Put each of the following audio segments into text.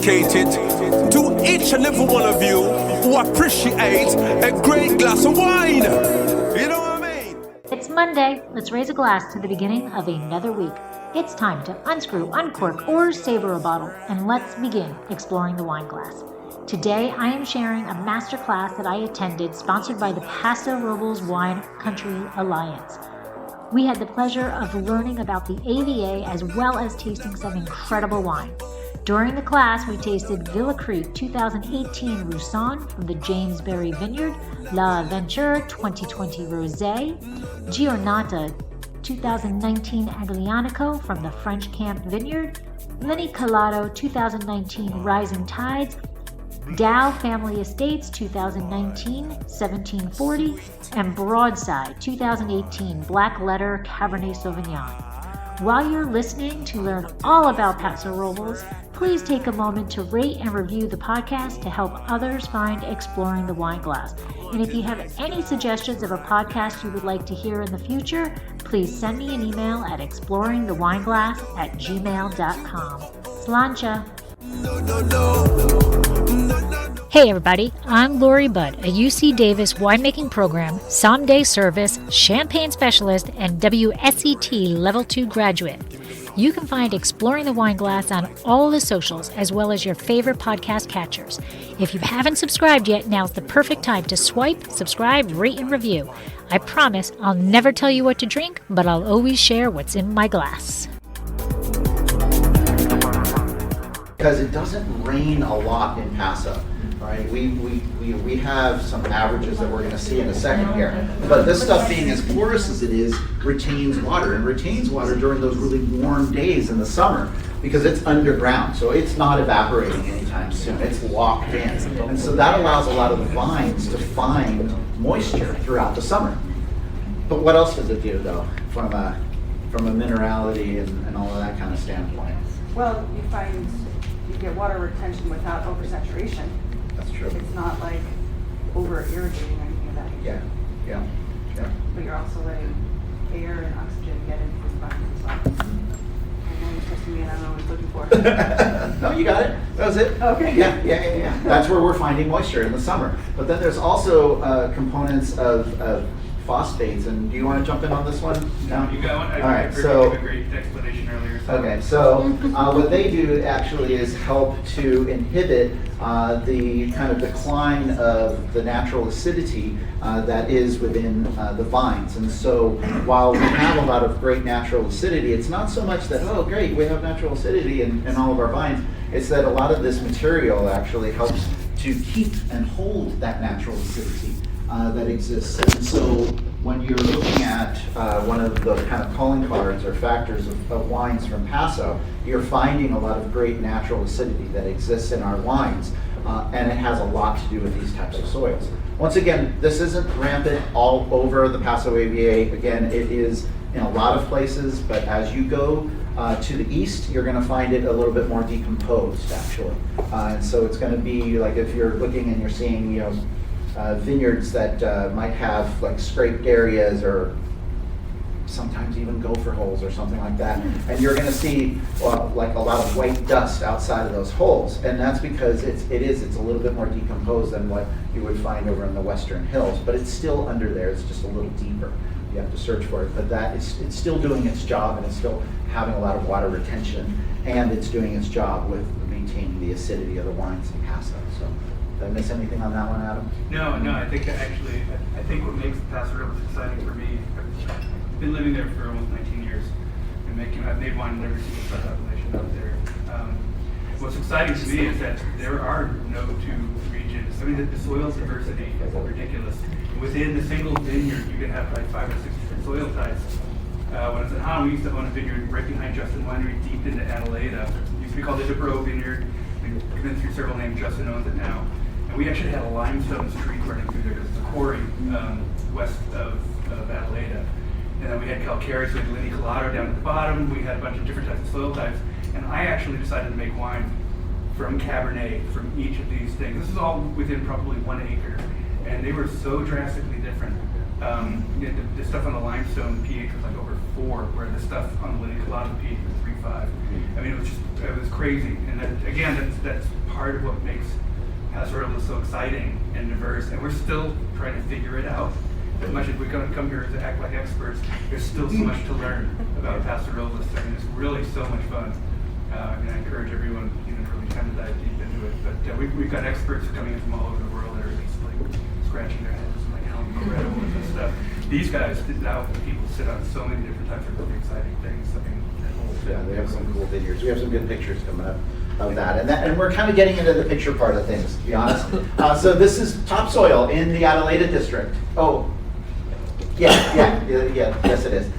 dedicated to each and every one of you who appreciate a great glass of wine. You know what I mean? It's Monday. Let's raise a glass to the beginning of another week. It's time to unscrew, uncork, or savor a bottle, and let's begin exploring the wine glass. Today, I am sharing a masterclass that I attended, sponsored by the Paso Robles Wine Country Alliance. We had the pleasure of learning about the AVA as well as tasting some incredible wine. During the class, we tasted Villa Creek 2018 Roussanne from the James Berry Vineyard, Laventure 2020 Rosé, Giornata 2019 Aglianico from the French Camp Vineyard, Linicolato 2019 Rising Tides, Dow Family Estates 2019 1740, and Broadside 2018 Black Letter Cabernet Sauvignon. While you're listening to learn all about Paso Robles, please take a moment to rate and review the podcast to help others find Exploring the Wine Glass. And if you have any suggestions of a podcast you would like to hear in the future, please send me an email at exploringthewineglass@gmail.com. Sláinte. Hey everybody, I'm Lori Budd, a UC Davis winemaking program, someday service, champagne specialist, and WSET Level 2 graduate. You can find Exploring the Wine Glass on all the socials as well as your favorite podcast catchers. If you haven't subscribed yet, now's the perfect time to swipe, subscribe, rate, and review. I promise I'll never tell you what to drink, but I'll always share what's in my glass. Because it doesn't rain a lot in Paso. Right, we have some averages that we're going to see in a second here, but this stuff, being as porous as it is, retains water, and retains water during those really warm days in the summer because it's underground, so it's not evaporating anytime soon. It's locked in, and so that allows a lot of the vines to find moisture throughout the summer. But what else does it do, though, from a minerality and all of that kind of standpoint? Well, you get water retention without oversaturation. That's true. It's not like over irrigating or anything of that nature. Yeah. But you're also letting air and oxygen get in through the vines as well. I know you're testing me and I don't know what I was looking for. No, you got it. That was it. Okay. Yeah. That's where we're finding moisture in the summer. But then there's also components of phosphates. And do you want to jump in on this one? No, you got one. All right. So gave a great explanation earlier. So. Okay. So what they do actually is help to inhibit the kind of decline of the natural acidity that is within the vines. And so while we have a lot of great natural acidity, it's not so much that, oh great, we have natural acidity in all of our vines. It's that a lot of this material actually helps to keep and hold that natural acidity that exists. And so when you're looking at one of the kind of calling cards or factors of wines from Paso, you're finding a lot of great natural acidity that exists in our wines, and it has a lot to do with these types of soils. Once again, this isn't rampant all over the Paso AVA. Again, it is in a lot of places, but as you go to the east, you're going to find it a little bit more decomposed, actually. And so it's going to be like if you're looking and you're seeing, vineyards that might have like scraped areas or sometimes even gopher holes or something like that, and you're going to see like a lot of white dust outside of those holes, and that's because it's a little bit more decomposed than what you would find over in the western hills, but it's still under there. It's just a little deeper. You have to search for it, but it's still doing its job, and it's still having a lot of water retention, and it's doing its job with maintaining the acidity of the wines in Paso. So. Did I miss anything on that one, Adam? No. I think what makes Paso Robles exciting for me, I've been living there for almost 19 years, and I've made wine in every single subpopulation out there. What's exciting to me is that there are no two regions. I mean, the soil diversity is ridiculous. Within the single vineyard, you can have like 5 or 6 different soil types. When I was at home, we used to own a vineyard right behind Justin Winery, deep into Adelaida. It used to be called the DeBro Vineyard. We've been through several names. Justin owns it now. And we actually had a limestone street running through there because it's a quarry west of Adelaida. And then we had calcareous, we had Linicolato down at the bottom. We had a bunch of different types of soil types. And I actually decided to make wine from Cabernet from each of these things. This is all within probably 1 acre. And they were so drastically different. The stuff on the limestone, the pH was like over 4, where the stuff on the lineage, a lot of the peak was 3.5. I mean, it was crazy. And that, again, that's part of what makes Paso Robles so exciting and diverse. And we're still trying to figure it out. As much as we come here to act like experts, there's still so much to learn about Paso Robles. I mean, it's really so much fun. I encourage everyone, to really kind of dive deep into it. But we've got experts coming in from all over the world that are just like scratching their heads, like how incredible is this stuff. These guys, now people sit on so many different types of really exciting things. I mean, yeah, they have some cool vineyards. We have some good pictures coming up of that. And we're kind of getting into the picture part of things, to be honest. So this is topsoil in the Adelaida district. Oh, yeah, yes it is.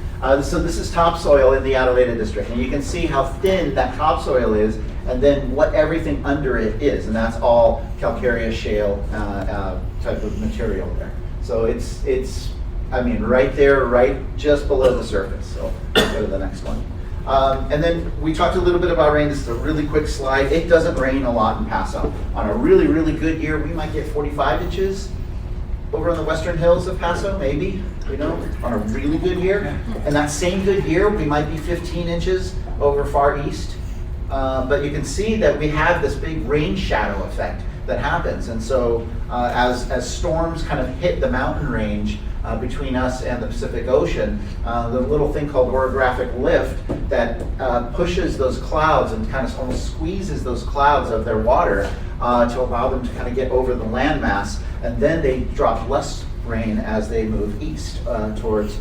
So this is topsoil in the Adelaida district, and you can see how thin that topsoil is, and then what everything under it is, and that's all calcareous shale type of material there. So it's I mean, right there, right just below the surface. So let's go to the next one. And then we talked a little bit about rain. This is a really quick slide. It doesn't rain a lot in Paso. On a really, really good year, we might get 45 inches over on the western hills of Paso, maybe, on a really good year. And that same good year, we might be 15 inches over far east. But you can see that we have this big rain shadow effect that happens. And so as storms kind of hit the mountain range between us and the Pacific Ocean, the little thing called orographic lift that pushes those clouds and kind of almost squeezes those clouds of their water to allow them to kind of get over the landmass, and then they drop less rain as they move east towards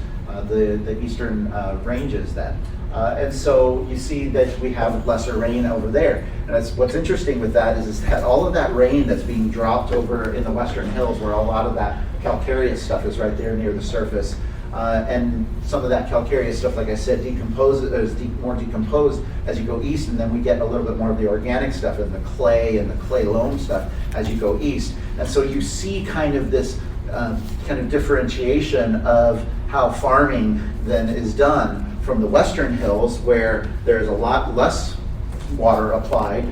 the eastern ranges then. And so you see that we have lesser rain over there. And what's interesting with that is that all of that rain that's being dropped over in the western hills, where a lot of that calcareous stuff is right there near the surface, and some of that calcareous stuff, like I said, is more decomposed as you go east, and then we get a little bit more of the organic stuff and the clay loam stuff as you go east. And so you see kind of this kind of differentiation of how farming then is done from the western hills, where there's a lot less water applied,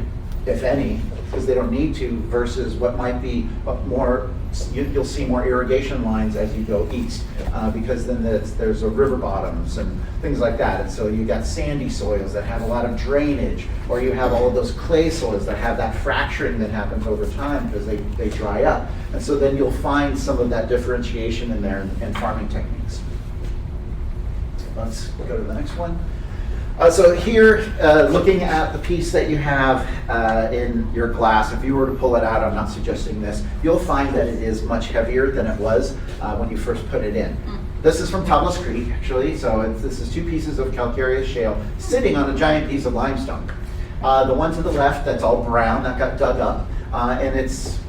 if any, because they don't need to, versus what might be more, you'll see more irrigation lines as you go east, because then there's a river bottoms and things like that. And so you got sandy soils that have a lot of drainage, or you have all of those clay soils that have that fracturing that happens over time because they dry up. And so then you'll find some of that differentiation in there in farming techniques. Let's go to the next one. So here, looking at the piece that you have in your glass, if you were to pull it out, I'm not suggesting this, you'll find that it is much heavier than it was when you first put it in. This is from Tablas Creek, actually, so this is 2 pieces of calcareous shale sitting on a giant piece of limestone. The one to the left, that's all brown, that got dug up. And it's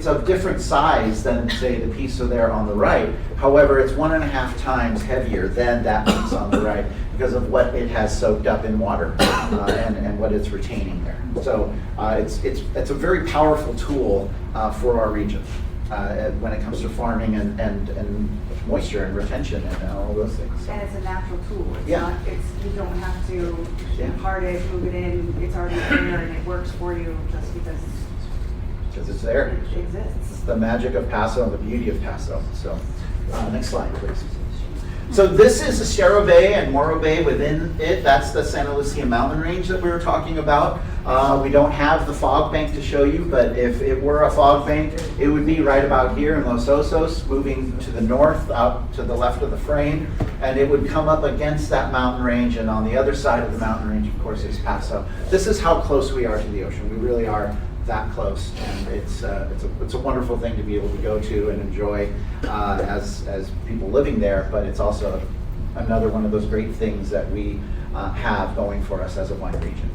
of different size than, say, the piece there on the right. However, it's 1.5 times heavier than that piece on the right because of what it has soaked up in water and what it's retaining there. So it's a very powerful tool for our region when it comes to farming and moisture and retention and all those things. And it's a natural tool. Yeah. You don't have to impart it, move it in. It's already there and it works for you just because it's there. It exists. It's the magic of Paso and the beauty of Paso. So next slide, please. So this is Estero Bay and Morro Bay within it. That's the Santa Lucia mountain range that we were talking about. We don't have the fog bank to show you, but if it were a fog bank, it would be right about here in Los Osos, moving to the north, out to the left of the frame, and it would come up against that mountain range, and on the other side of the mountain range, of course, is Paso. This is how close we are to the ocean. We really are that close, and it's a wonderful thing to be able to go to and enjoy as people living there, but it's also another one of those great things that we have going for us as a wine region.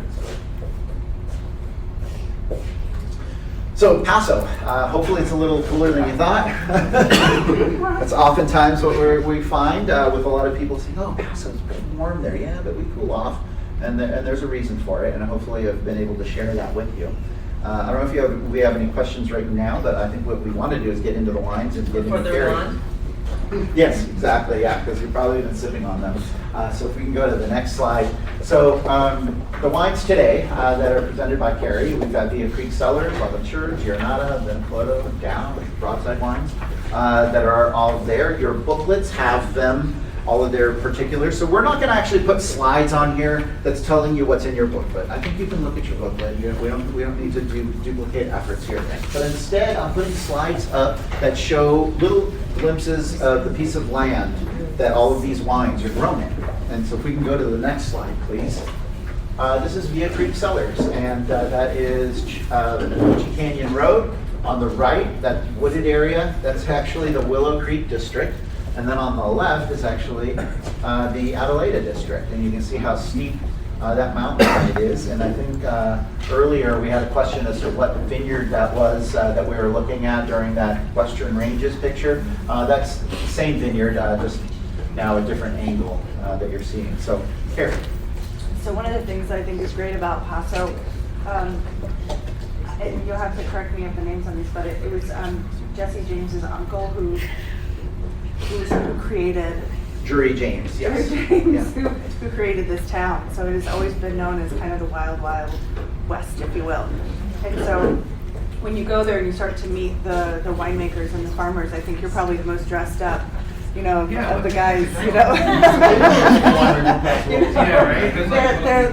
So Paso, hopefully it's a little cooler than you thought. That's oftentimes what we find with a lot of people saying, oh, Paso's pretty warm there. Yeah, but we cool off, and there's a reason for it, and hopefully I've been able to share that with you. I don't know if we have any questions right now, but I think what we want to do is get into the wines and get into pairing. Yes, exactly, yeah, because you've probably been sipping on them. So if we can go to the next slide. So the wines today that are presented by Carrie, we've got Via Creek Cellars, Laventure, Giornata, Venezuela, Gown, Broadside wines that are all there. Your booklets have them all of their particulars. So we're not going to actually put slides on here that's telling you what's in your booklet. I think you can look at your booklet. We don't need to duplicate efforts here. But instead, I'm putting slides up that show little glimpses of the piece of land that all of these wines are grown in. And so if we can go to the next slide, please. This is Via Creek Cellars, and that is Cochise Canyon Road. On the right, that wooded area, that's actually the Willow Creek District. And then on the left is actually the Adelaida District. And you can see how steep that mountainside is. And I think earlier we had a question as to what vineyard that was that we were looking at during that Western Ranges picture. That's the same vineyard, just now a different angle that you're seeing. So, Carrie. So one of the things that I think is great about Paso, and you'll have to correct me if the name's on this, but it was Jesse James's uncle who created Drury James, yes. Drury James, Yeah. who created this town. So it has always been known as kind of the wild, wild west, if you will. And so when you go there and you start to meet the winemakers and the farmers, I think you're probably the most dressed up, of the guys,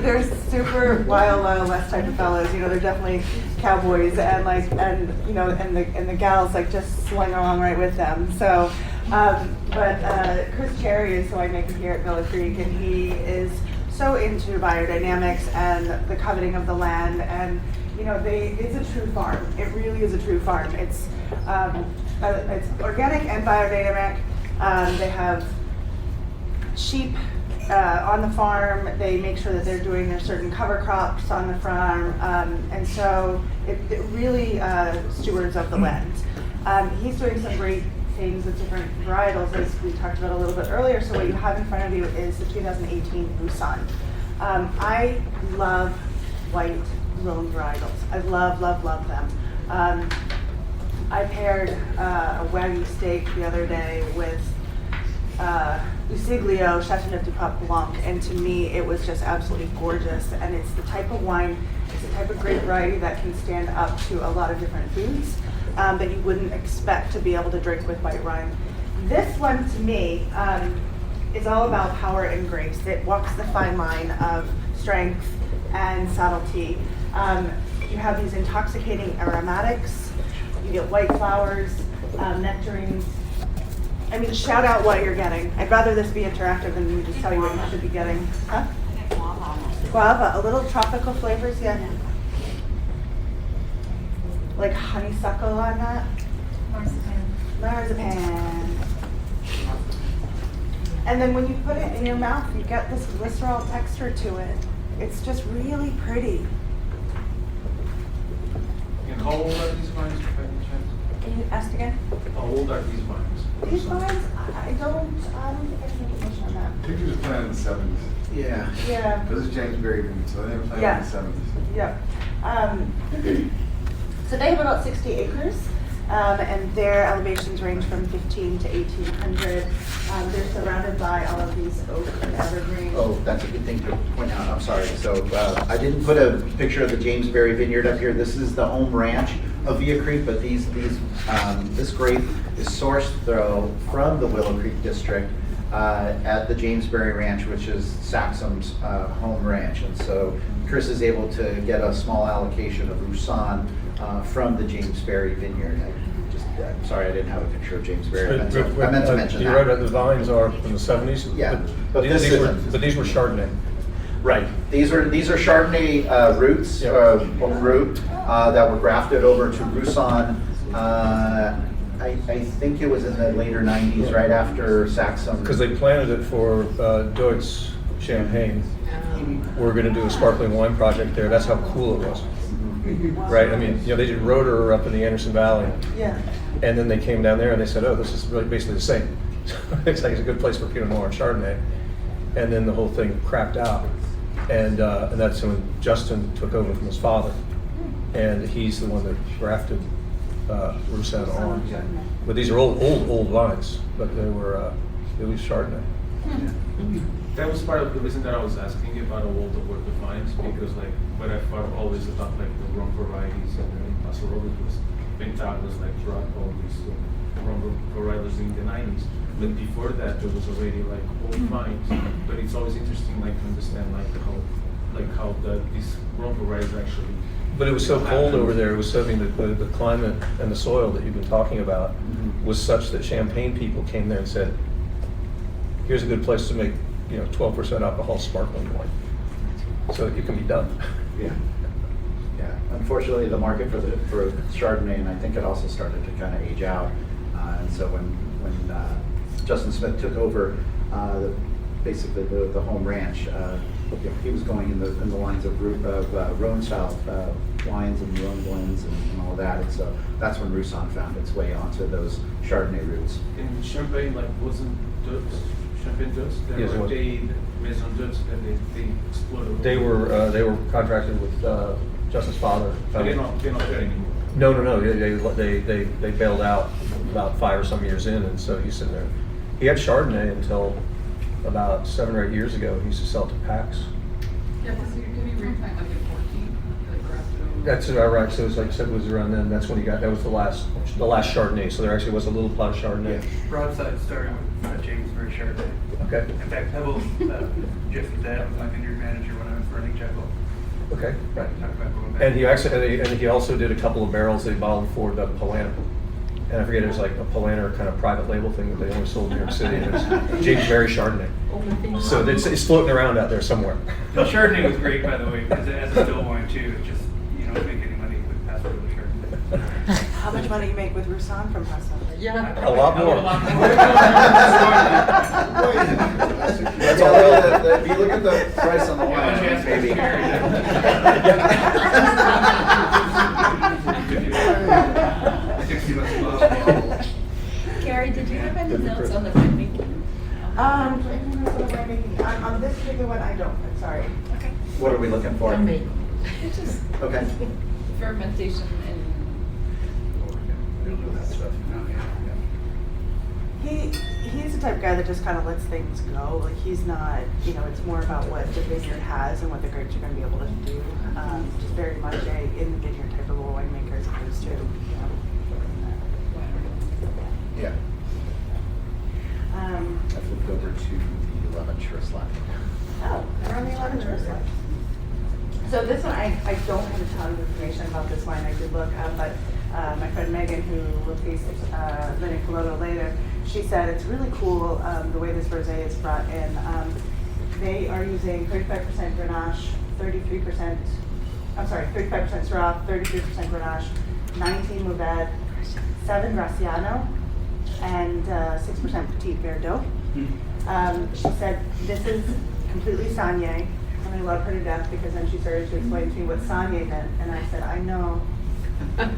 They're super wild, wild west type of fellas. They're definitely cowboys and and the gals just swing along right with them. So, but Chris Cherry is the winemaker here at Villa Creek, and he is so into biodynamics and the coveting of the land. And it's a true farm. It really is a true farm. It's organic and biodynamic. They have sheep on the farm. They make sure that they're doing their certain cover crops on the farm, and so it really stewards of the land. He's doing some great things with different varietals, as we talked about a little bit earlier. So what you have in front of you is the 2018 Busan. I love white Rhone varietals. I love them. I paired a Wagyu steak the other day with Usiglio Chateauneuf du Pape Blanc, and to me it was just absolutely gorgeous. And it's the type of wine, it's the type of grape variety that can stand up to a lot of different foods that you wouldn't expect to be able to drink with white wine. This one to me is all about power and grace. It walks the fine line of strength and subtlety. You have these intoxicating aromatics. You get white flowers, nectarines. I mean, shout out what you're getting. I'd rather this be interactive than me just tell you what you should be getting. Huh? Guava, a little tropical flavors, yeah. Like honeysuckle on that. Marzipan. And then when you put it in your mouth, you get this glycerol texture to it. It's just really pretty. And how old are these wines, if I can check? Can you ask again? How old are these wines? These wines, I don't think I have information on that. I think it was planted in the 70s. Yeah. Yeah. This is James Berry vineyard, so they were planted Yeah. in the 70s. Yep. So they have about 60 acres, and their elevations range from 15 to 1800. They're surrounded by all of these oak and evergreen. Oh, that's a good thing to point out. I'm sorry. So I didn't put a picture of the James Berry Vineyard up here. This is the home ranch of Via Creek, but this grape is sourced from the Willow Creek District at the James Berry Ranch, which is Saxum's home ranch. And so Chris is able to get a small allocation of Roussanne from the James Berry Vineyard. I'm sorry, I didn't have a picture of James Berry. I meant to mention that. You're right, the vines are from the 70s. Yeah, but this these isn't. were Chardonnay. Right. These are Chardonnay roots root that were grafted over to Roussanne. I think it was in the later 90s, right after Saxum. Because they planted it for Deutz Champagne. We're going to do a sparkling wine project there. That's how cool it was. Right? I mean, they did Roeder up in the Anderson Valley. Yeah. And then they came down there and they said, oh, this is really basically the same. It's like it's a good place for Pinot Noir and Chardonnay. And then the whole thing crapped out. And that's when Justin took over from his father. And he's the one that grafted Roussanne on. But these are old vines, but they were it was Chardonnay. That was part of the reason that I was asking you about how old were the vines, because when I thought always about the wrong varieties, and then Paso Robles was Pintag was drought always. So rum varietals in the 90s. But before that, there was already like old vines. But it's always interesting, like to understand how these rum varieties actually. But it was so cold over there, it was so, I mean, the climate and the soil that you've been talking about was such that Champagne people came there and said, here's a good place to make, 12% alcohol sparkling wine. So it can be done. Yeah. Yeah. Unfortunately, the market for Chardonnay, and I think it also started to kind of age out. And so when Justin Smith took over basically the home ranch, he was going in the lines of Rhone style wines and Rhone blends and all of that. And so that's when Roussanne found its way onto those Chardonnay roots. In Champagne, like wasn't Dutch, Champagne Dutch, Yes, it was. Maison Dutch that they explored. They were contracted with Justin's father. But they're not there anymore. No. They bailed out about 5 or some years in, and so he's sitting there. He had Chardonnay until about 7 or 8 years ago. He used to sell it to PAX. Yeah, because did he replant like in 14? Like Graciano? That's right. So it's like I said, it was around then. That's when he got. That was the last Chardonnay. So there actually was a little plot of Chardonnay. Broadside started with Jamesbury Chardonnay. Okay. In fact, Pebble, Jeff's dad was my vineyard manager when I was running Jekyll. Okay. Right. Talk about going back. And he also did a couple of barrels they bottled for the Palanner. And I forget, it was like a Palanner kind of private label thing that they only sold in New York City. And it's Jamesbury Chardonnay. So it's floating around out there somewhere. The Chardonnay was great, by the way, because as a still wine too, it just, you don't make any money with Paso Robles Chardonnay. How much money you make with Roussanne from Paso? Yeah. A lot more. That's all. If you look at the price on the wine, maybe. Carrie, did you have any notes on the winemaking? On this particular one, I don't, I'm sorry. Okay. What are we looking for? It's just Okay. fermentation and. He's the type of guy that just kind of lets things go. Like he's not, it's more about what the vineyard has and what the grapes are going to be able to do. Just very much a in the vineyard type of a winemaker as opposed to, Yeah. I flipped over to the Laventure Sláinte. Oh, we're on the Laventure slide. So this one, I don't have a ton of information about this wine. I did look, but my friend Megan, who will taste Vineyard Caretaker later, she said it's really cool the way this rosé is brought in. They are using 35% Grenache, 35% Syrah, 33% Grenache, 19 Mourvèdre, 7 Graciano, and 6% Petit Verdot. She said this is completely Saignée, and I love her to death because then she started to explain to me what Saignée meant, and I said, I know. But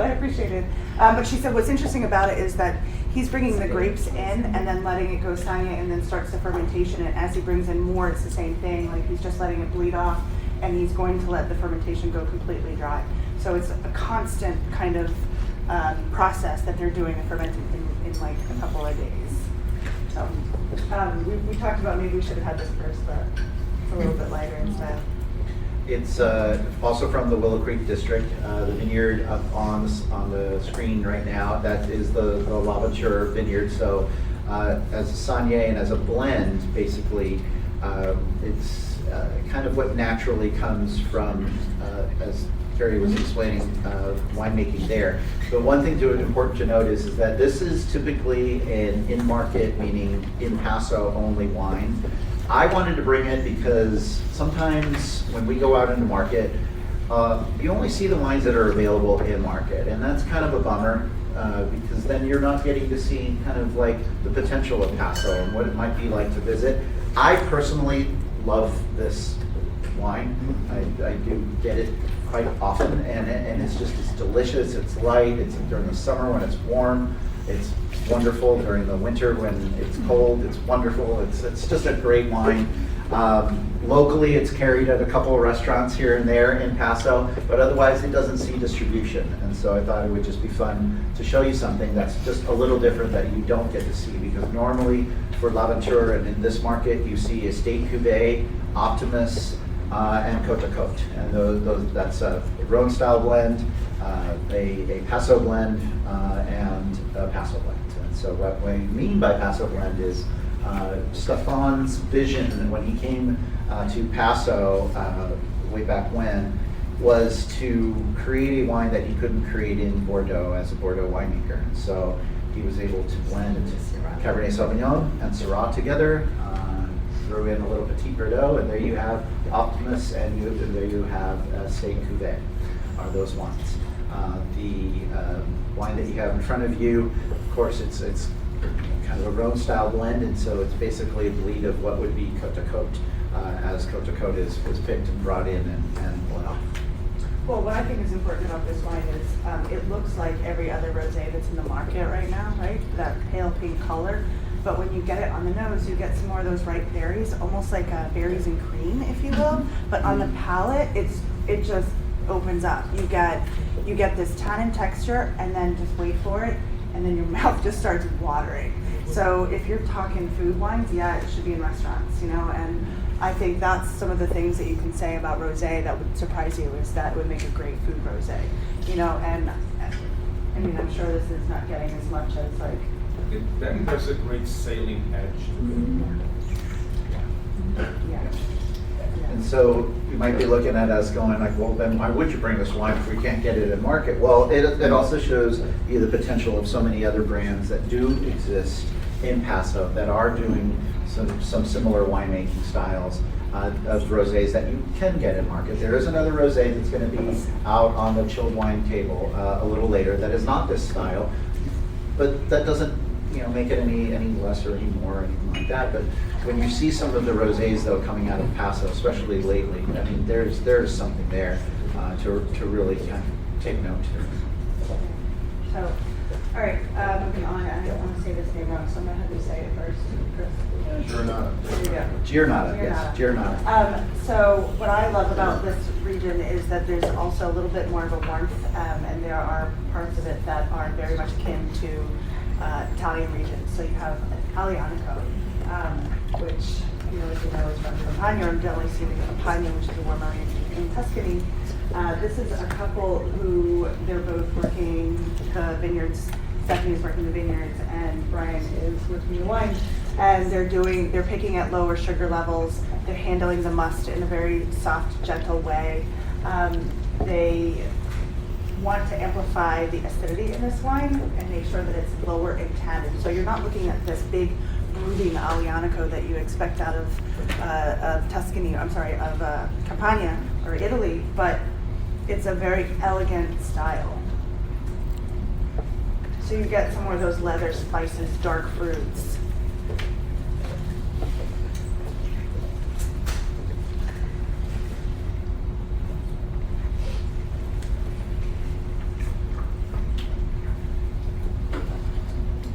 I appreciate it. But she said what's interesting about it is that he's bringing the grapes in and then letting it go Saignée and then starts the fermentation. And as he brings in more, it's the same thing. Like he's just letting it bleed off, and he's going to let the fermentation go completely dry. So it's a constant kind of process that they're doing and fermenting in like a couple of days. So we talked about maybe we should have had this first, but it's a little bit lighter in style. It's also from the Willow Creek district. The vineyard up on the screen right now, that is the Laventure vineyard. So as a Saignée and as a blend, basically, it's kind of what naturally comes from, as Carrie was explaining, winemaking there. But one thing important to note is that this is typically an in-market, meaning in Paso only wine. I wanted to bring it because sometimes when we go out into market, you only see the wines that are available in market, and that's kind of a bummer because then you're not getting to see kind of like the potential of Paso and what it might be like to visit. I personally love this wine. I do get it quite often, and it's delicious. It's light. It's during the summer when it's warm. It's wonderful during the winter when it's cold. It's wonderful. It's just a great wine. Locally, it's carried at a couple of restaurants here and there in Paso, but otherwise it doesn't see distribution. And so I thought it would just be fun to show you something that's just a little different that you don't get to see, because normally for Laventure and in this market, you see Estate Cuvée, Optimus, and Côte à Côte. And that's a Rhone style blend. a Paso blend and a Paso blend. And so what we mean by Paso blend is Stefan's vision when he came to Paso way back when was to create a wine that he couldn't create in Bordeaux as a Bordeaux winemaker. And so he was able to blend Cabernet Sauvignon and Syrah together, throw in a little Petit Verdot, and there you have Optimus, and there you have State Cuvée, are those wines. The wine that you have in front of you, of course, it's kind of a Rhone style blend, and so it's basically a bleed of what would be Côte de Côte, as Côte de Côte is picked and brought in and bled off. Well, what I think is important about this wine is it looks like every other rosé that's in the market right now, right? That pale pink color. But when you get it on the nose, you get some more of those ripe berries, almost like berries and cream, if you will. But on the palate, it just opens up. You get this tannin texture, and then just wait for it, and then your mouth just starts watering. So if you're talking food wines, yeah, it should be in restaurants, you know. And I think that's some of the things that you can say about rosé that would surprise you, is that it would make a great food rosé, you know. And I mean, I'm sure this is not getting as much as like. Then there's a great sailing edge to it. Yeah. And so you might be looking at us going like, well, then why would you bring this wine if we can't get it in market? Well, it also shows you the potential of so many other brands that do exist in Paso that are doing some similar winemaking styles of rosés that you can get in market. There is another rosé that's going to be out on the chilled wine table a little later that is not this style, but that doesn't make it any less or any more or anything like that. But when you see some of the rosés though coming out of Paso, especially lately, I mean, there's something there to really kind of take note to. So, all right, moving on. I don't want to say this name wrong, so I'm gonna have you say it first, Chris. Giornata. There you go. Giornata, yes, Giornata. So what I love about this region is that there's also a little bit more of a warmth, and there are parts of it that are very much akin to Italian regions. So you have Aglianico, which, as you know, is from Campania, and generally seen in Campania, which is a warmer region in Tuscany. This is a couple who, they're both working the vineyards. Stephanie's working the vineyards, and Brian is working the wine. And they're picking at lower sugar levels. They're handling the must in a very soft, gentle way. They want to amplify the acidity in this wine and make sure that it's lower in tannin. So you're not looking at this big brooding Aglianico that you expect out of Tuscany, of Campania or Italy, but it's a very elegant style. So you get some more of those leather spices, dark fruits.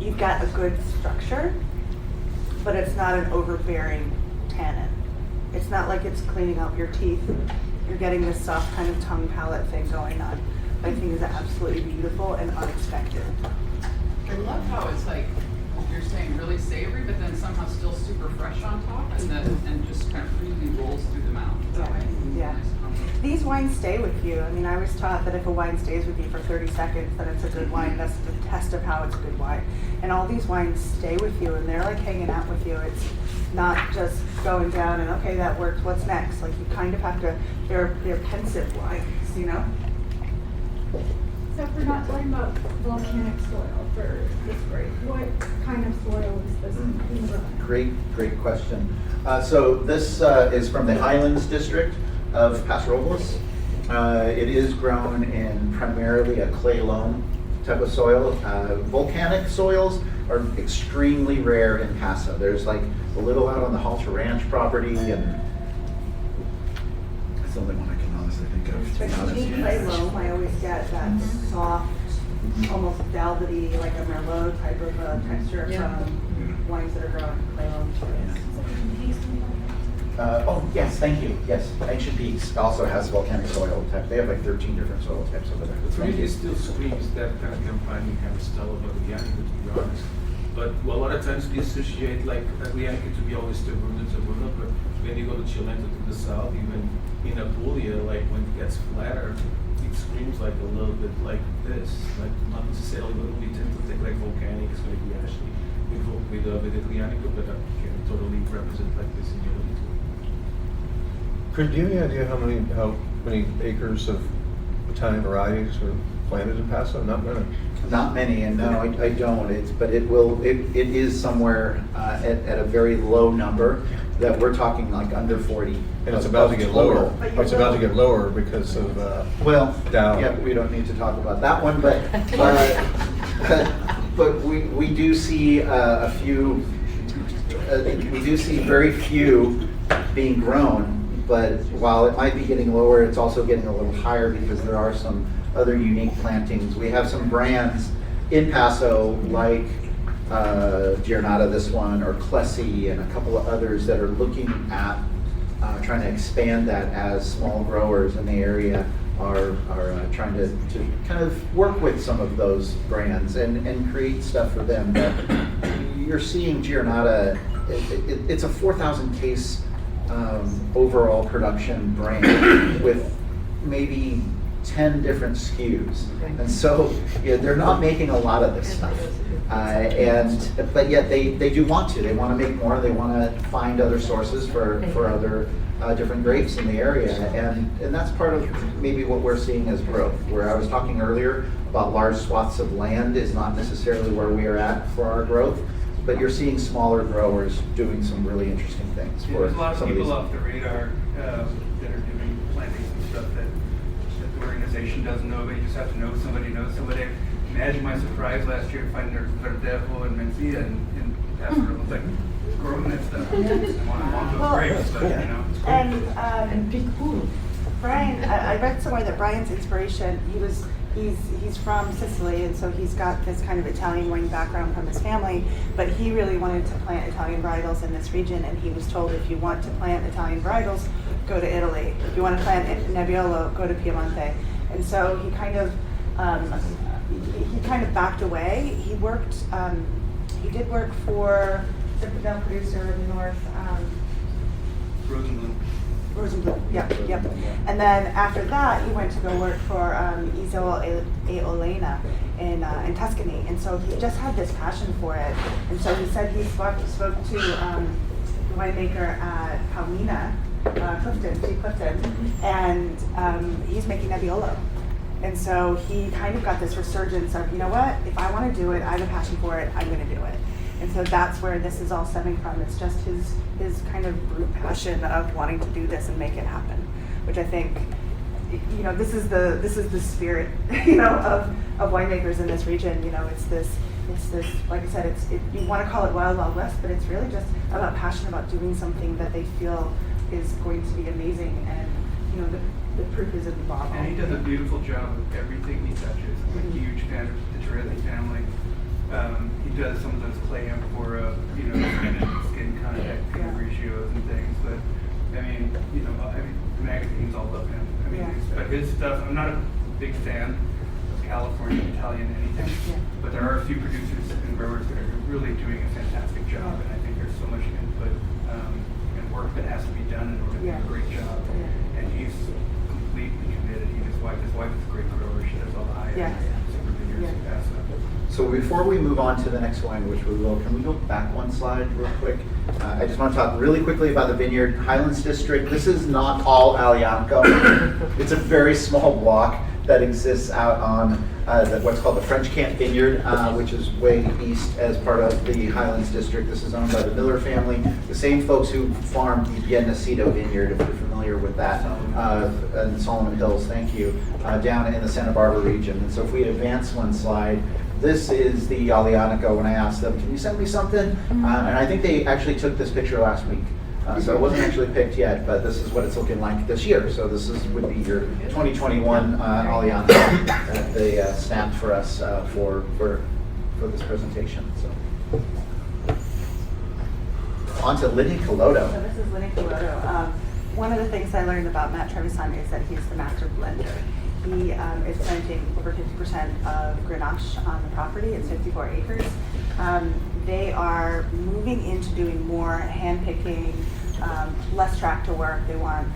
You've got a good structure, but it's not an overbearing tannin. It's not like it's cleaning out your teeth. You're getting this soft kind of tongue palate thing going on. I think is absolutely beautiful and unexpected. I love how it's like, you're saying really savory, but then somehow still super fresh on top, and just kind of freely rolls through the mouth that way. Yeah. These wines stay with you. I mean, I was taught that if a wine stays with you for 30 seconds, then it's a good wine. That's the test of how it's a good wine. And all these wines stay with you, and they're like hanging out with you. It's not just going down and, okay, that worked, what's next? Like, you kind of have to, they're pensive wines, you know? So if we're not talking about volcanic soil for this grape, what kind of soil is this being grown? Great question. So this is from the Highlands district of Paso Robles. It is grown in primarily a clay loam type of soil. Volcanic soils are extremely rare in Paso. There's like a little out on the Halter Ranch property, and that's the only one I can honestly think of, to be But honest. when you play loam, I always get that soft, almost velvety, like a Merlot type of texture from wines that are grown in clay loam. Yes, thank you. Yes, Ancient Peaks also has volcanic soil type. They have like 13 different soil types over there. It really still screams that kind of Campania kind of style of Aglianico, to be honest. But a lot of times we associate like Adriatic to be always Taverna, but when you go to Sláinte to the south, even in Apulia, like when it gets flatter, it screams like a little bit like this, like not necessarily what we tend to think like volcanic, so like we actually with Adrianico, but that can totally represent like this in Italy too. Chris, do you have any idea how many acres of Italian varieties are planted in Paso? Not many. Not many, and no, I don't. But it is somewhere at a very low number that we're talking like under 40. And it's about to get lower. But you It's about to will- get lower because of Well, Dow. yeah, we don't need to talk about that one, but we do see a few. We do see very few being grown. But while it might be getting lower, it's also getting a little higher because there are some other unique plantings. We have some brands in Paso like Giornata, this one, or Clessy, and a couple of others that are looking at trying to expand that as small growers in the area are trying to kind of work with some of those brands and create stuff for them. But you're seeing Giornata, it's a 4,000 case overall production brand with maybe 10 different SKUs. And so they're not making a lot of this stuff. But yet they do want to. They want to make more. They want to find other sources for other different grapes in the area. And that's part of maybe what we're seeing as growth. Where I was talking earlier about large swaths of land is not necessarily where we are at for our growth. But you're seeing smaller growers doing some really interesting things. Yeah, there's a lot of people off the radar that are doing plantings and stuff that the organization doesn't know, but you just have to know somebody knows somebody. Imagine my surprise last year finding Verdejo and Mencia and Paso Robles, like growing that stuff. I want those grapes, but you know. And Brian, I read somewhere that Brian's inspiration, he's from Sicily, and so he's got this kind of Italian wine background from his family, but he really wanted to plant Italian varietals in this region, and he was told if you want to plant Italian varietals, go to Italy. If you want to plant Nebbiolo, go to Piemonte. And so he kind of backed away. He did work for the Zinfandel producer in the north. Rosenblum, yep. And then after that, he went to go work for Isola e Olena in Tuscany. And so he just had this passion for it. And so he said he spoke to the winemaker at Palmina, Clifton, and he's making Nebbiolo. And so he kind of got this resurgence of, you know what, if I want to do it, I have a passion for it, I'm going to do it. And so that's where this is all stemming from. It's just his kind of brute passion of wanting to do this and make it happen, which I think, this is the spirit, of winemakers in this region. It's this, like I said, you want to call it Wild Wild West, but it's really just about passion about doing something that they feel is going to be amazing, and the proof is in the bottle. And he does a beautiful job with everything he touches. I'm a huge fan of the Torelli family. He does some of those clay amphora, skin contact ratios and things. But the magazines all love him. But his stuff, I'm not a big fan of California Italian anything. But there are a few producers and growers that are really doing a fantastic job, and I think there's so much input and work that has to be done in order to do a great job. And he's completely committed. His wife is a great grower. She does all the high-end super vineyards in Paso. So before we move on to the next wine, which we will, can we go back one slide real quick? I just want to talk really quickly about the Vineyard Highlands District. This is not all Aglianico. It's a very small block that exists out on what's called the French Camp Vineyard, which is way east as part of the Highlands District. This is owned by the Miller family, the same folks who farmed the Biennacido Vineyard, if you're familiar with that, in Solomon Hills, thank you, down in the Santa Barbara region. And so if we advance one slide, this is the Aglianico when I asked them, can you send me something? And I think they actually took this picture last week. So it wasn't actually picked yet, but this is what it's looking like this year. So this would be your 2021 Aglianico that they snapped for us for this presentation. So on to Linicolotto. So this is Linicolotto. One of the things I learned about Matt Trevisan is that he's the master blender. He is planting over 50% of Grenache on the property. It's 54 acres. They are moving into doing more hand picking, less tractor work. They want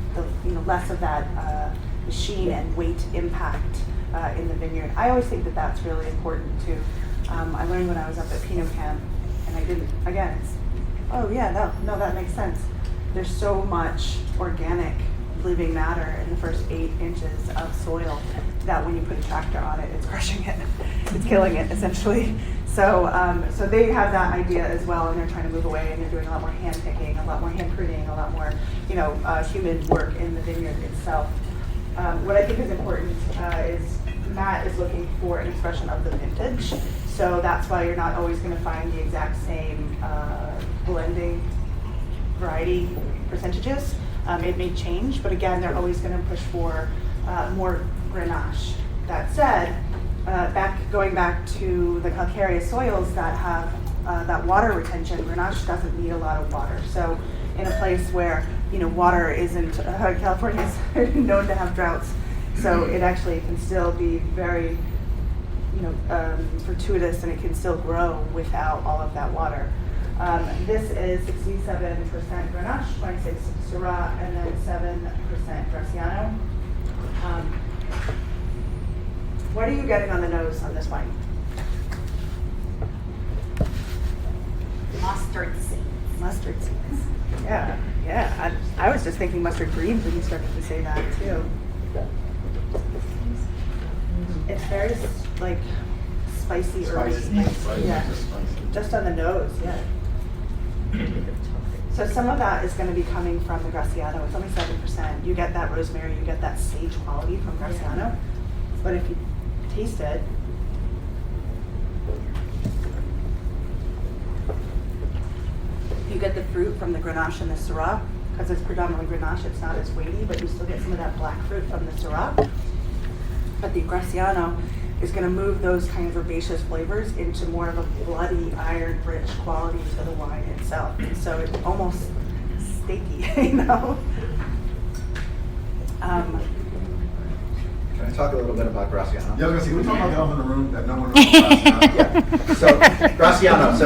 less of that machine and weight impact in the vineyard. I always think that that's really important too. I learned when I was up at Pinot Camp, and I didn't. Again, it's no, that makes sense. There's so much organic living matter in the first 8 inches of soil that when you put a tractor on it, it's crushing it. It's killing it, essentially. So they have that idea as well, and they're trying to move away, and they're doing a lot more hand picking, a lot more hand pruning, a lot more, human work in the vineyard itself. What I think is important is Matt is looking for an expression of the vintage. So that's why you're not always going to find the exact same blending variety percentages. It may change, but again, they're always going to push for more Grenache. That said, going back to the calcareous soils that have that water retention, Grenache doesn't need a lot of water. So in a place where water isn't, California is known to have droughts, so it actually can still be very fortuitous, and it can still grow without all of that water. This is 67% Grenache, 26% Syrah, and then 7% Graciano. What are you getting on the nose on this wine? Mustard seeds. Mustard seeds. Yeah. I was just thinking mustard greens when you started to say that too. It's very spicy, herby. Spicy. Yeah. Just on the nose, yeah. So some of that is going to be coming from the Graciano. It's only 7%. You get that rosemary, you get that sage quality from Graciano. But if you taste it, you get the fruit from the Grenache and the Syrah, because it's predominantly Grenache. It's not as weighty, but you still get some of that black fruit from the Syrah. But the Graciano is going to move those kind of herbaceous flavors into more of a bloody, iron-rich quality to the wine itself. And so it's almost steaky, Can I talk a little bit about Graciano? Yeah, I was gonna say, we talk about the elephant in the room that no one knows about. Yeah. So Graciano.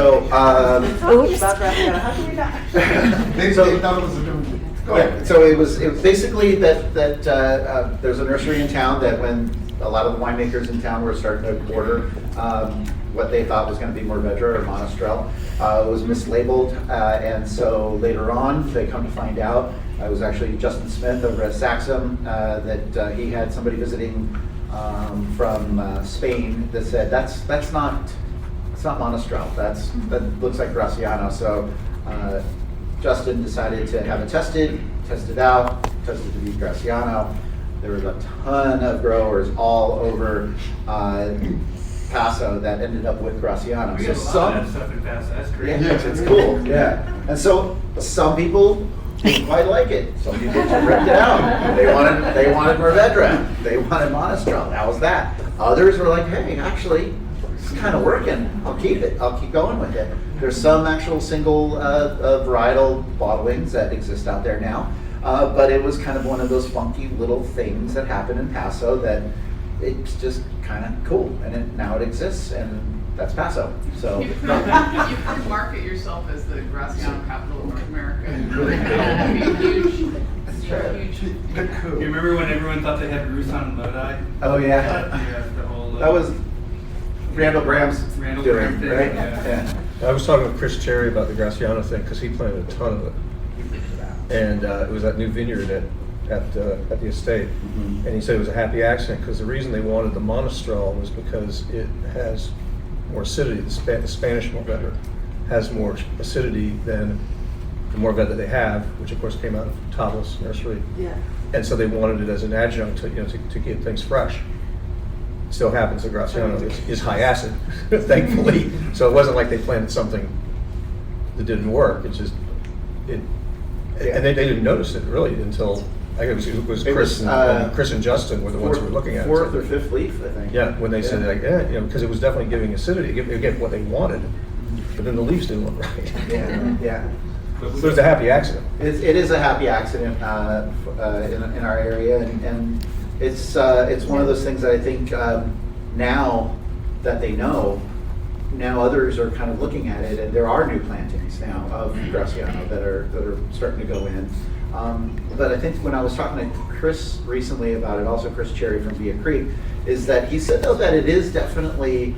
Talking about Graciano, how can we not? They thought it was a different. Go ahead. So it was basically that there's a nursery in town that when a lot of the winemakers in town were starting to order what they thought was going to be Mourvedre or Monastrell, was mislabeled, and so later on they come to find out it was actually Justin Smith over at Saxum that he had somebody visiting from Spain that said that's not Monastrell, that looks like Graciano. So Justin decided to have it tested out, tested to be Graciano. There was a ton of growers all over Paso that ended up with Graciano. We So have a lot some, of that stuff in Paso. That's crazy. yeah, it's cool. Yeah, and so some people didn't quite like it. Some people just ripped it out. They wanted Mourvedre. They wanted Monastrell. That was that. Others were like, hey, actually, it's kind of working. I'll keep it. I'll keep going with it. There's some actual single varietal bottlings that exist out there now. But it was kind of one of those funky little things that happened in Paso that it's just kind of cool, and now it exists, and that's Paso. So You could market yourself as the Graciano capital of North America. Huge. You remember when everyone thought they had Roussan and Lodi? Oh yeah, Yeah, the whole. that was Randall Graham's Randall doing, Graham thing, right? yeah. I was talking with Chris Cherry about the Graciano thing because he planted a ton of it, and it was that new vineyard at the estate, Mhm. and he said it was a happy accident because the reason they wanted the Monastrell was because it has more acidity. The Spanish Mourvedre has more acidity than the Mourvedre that they have, which of course came out of Tablas Nursery, Yeah. and so they wanted it as an adjunct to to keep things fresh. Still happens that Graciano is high acid, thankfully. So it wasn't like they planted something that didn't work. It's just and they didn't notice it really until I guess it was Chris and Justin were the ones who were looking at it. Fourth or fifth leaf, I think. Yeah, when they said like, because it was definitely giving acidity, it get what they wanted, but then the leaves didn't look right. Yeah. So it was a happy accident. It is a happy accident in our area, and it's one of those things that I think now that they know, now others are kind of looking at it, and there are new plantings now of Graciano that are starting to go in. But I think when I was talking to Chris recently about it, also Chris Cherry from Via Creek, is that he said though that it is definitely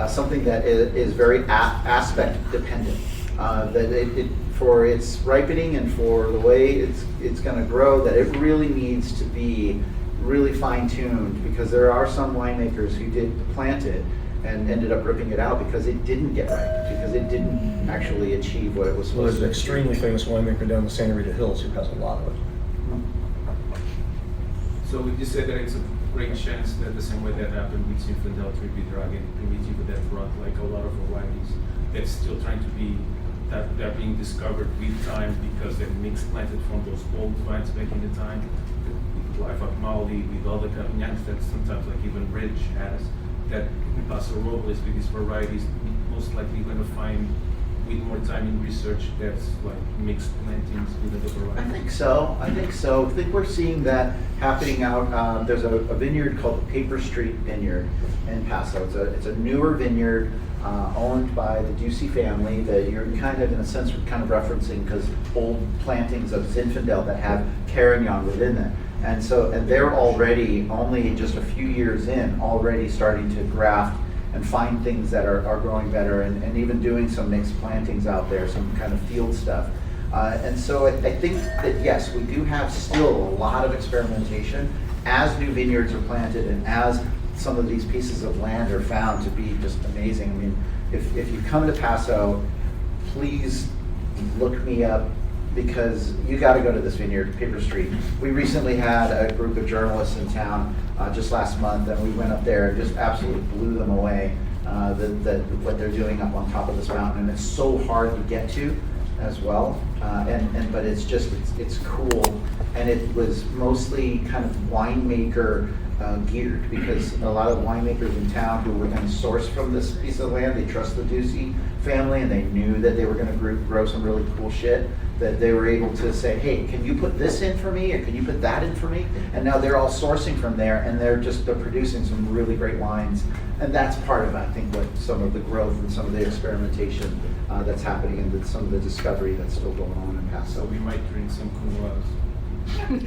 something that is very aspect dependent. That it for its ripening and for the way it's going to grow, that it really needs to be really fine-tuned, because there are some winemakers who did plant it and ended up ripping it out because it didn't get ripe, because it didn't actually achieve what it was Well, supposed there's to. an extremely famous winemaker down the Santa Rita Hills who has a lot of it. So would you say that it's a great chance that the same way that happened with Zinfandel, Trippy Dragon, Primitivo, that brought like a lot of varieties that's still trying to be, that they're being discovered with time because they're mixed planted from those old vines back in the time, with Life of Mauli, with all the Cabernet that sometimes like even Ridge has, that Paso Robles with these varieties most likely going to find with more time in research that's like mixed plantings with other varieties? I think so. I think we're seeing that happening out. There's a vineyard called the Paper Street Vineyard in Paso. It's a newer vineyard owned by the Ducey family that you're kind of, in a sense, kind of referencing, because old plantings of Zinfandel that have Carignan within them. And they're already, only just a few years in, already starting to graft and find things that are growing better, and even doing some mixed plantings out there, some kind of field stuff. And so I think that yes, we do have still a lot of experimentation as new vineyards are planted and as some of these pieces of land are found to be just amazing. I mean, if you come to Paso, please look me up, because you got to go to this vineyard, Paper Street. We recently had a group of journalists in town just last month, and we went up there and just absolutely blew them away. What they're doing up on top of this mountain, and it's so hard to get to as well. But it's just it's cool, and it was mostly kind of winemaker geared, because a lot of winemakers in town who were going to source from this piece of land, they trust the Ducey family, and they knew that they were going to grow some really cool shit, that they were able to say, hey, can you put this in for me, or can you put that in for me? And now they're all sourcing from there, and they're producing some really great wines. And that's part of, I think, what some of the growth and some of the experimentation that's happening, and some of the discovery that's still going on in Paso. So we might drink some Couloirs.